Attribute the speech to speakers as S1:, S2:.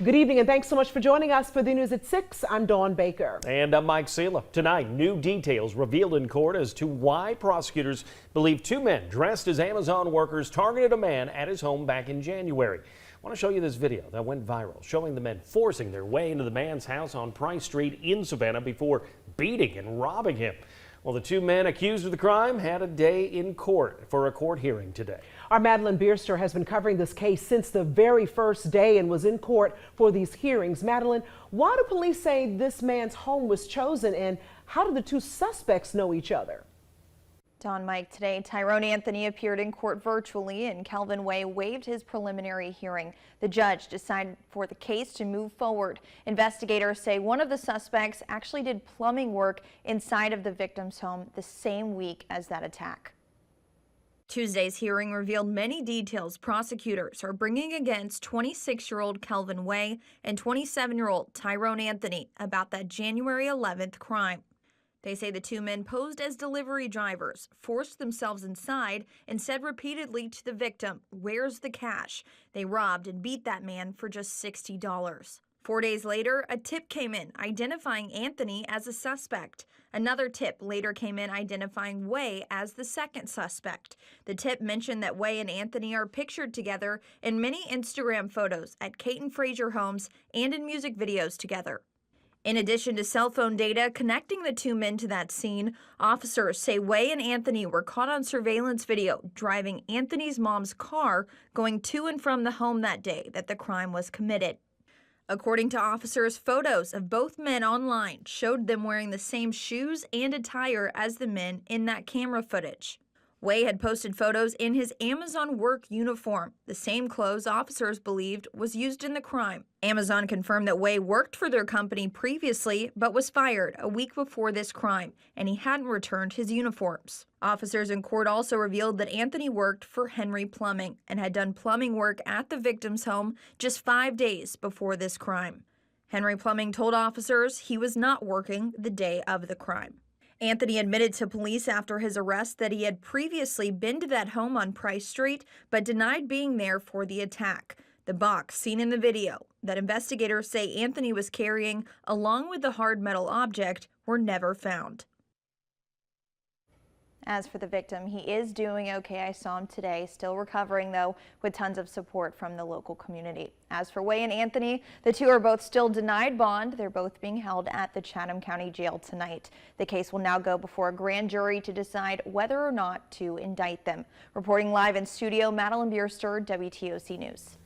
S1: Good evening and thanks so much for joining us for the news at 6. I'm Dawn Baker.
S2: And I'm Mike Sela. Tonight, new details revealed in court as to why prosecutors believe two men dressed as Amazon workers targeted a man at his home back in January. I want to show you this video that went viral, showing the men forcing their way into the man's house on Price Street in Savannah before beating and robbing him. Well, the two men accused of the crime had a day in court for a court hearing today.
S1: Our Madeline Bierster has been covering this case since the very first day and was in court for these hearings. Madeline, why do police say this man's home was chosen, and how do the two suspects know each other?
S3: Don, Mike, today Tyrone Anthony appeared in court virtually and Kelvin Way waived his preliminary hearing. The judge decided for the case to move forward. Investigators say one of the suspects actually did plumbing work inside of the victim's home the same week as that attack. Tuesday's hearing revealed many details prosecutors are bringing against 26-year-old Kelvin Way and 27-year-old Tyrone Anthony about that January 11th crime. They say the two men posed as delivery drivers, forced themselves inside, and said repeatedly to the victim, "Where's the cash?" They robbed and beat that man for just $60. 4 days later, a tip came in identifying Anthony as a suspect. Another tip later came in identifying Way as the second suspect. The tip mentioned that Way and Anthony are pictured together in many Instagram photos at Kate and Frazier homes and in music videos together. In addition to cell phone data connecting the two men to that scene, officers say Way and Anthony were caught on surveillance video driving Anthony's mom's car going to and from the home that day that the crime was committed. According to officers, photos of both men online showed them wearing the same shoes and attire as the men in that camera footage. Way had posted photos in his Amazon work uniform, the same clothes officers believed was used in the crime. Amazon confirmed that Way worked for their company previously but was fired a week before this crime, and he hadn't returned his uniforms. Officers in court also revealed that Anthony worked for Henry Plumbing and had done plumbing work at the victim's home just 5 days before this crime. Henry Plumbing told officers he was not working the day of the crime. Anthony admitted to police after his arrest that he had previously been to that home on Price Street, but denied being there for the attack. The box seen in the video that investigators say Anthony was carrying, along with the hard metal object, were never found. As for the victim, he is doing okay. I saw him today, still recovering though, with tons of support from the local community. As for Way and Anthony, the two are both still denied bond. They're both being held at the Chatham County Jail tonight. The case will now go before a grand jury to decide whether or not to indict them. Reporting live in studio, Madeline Bierster, WTOC News.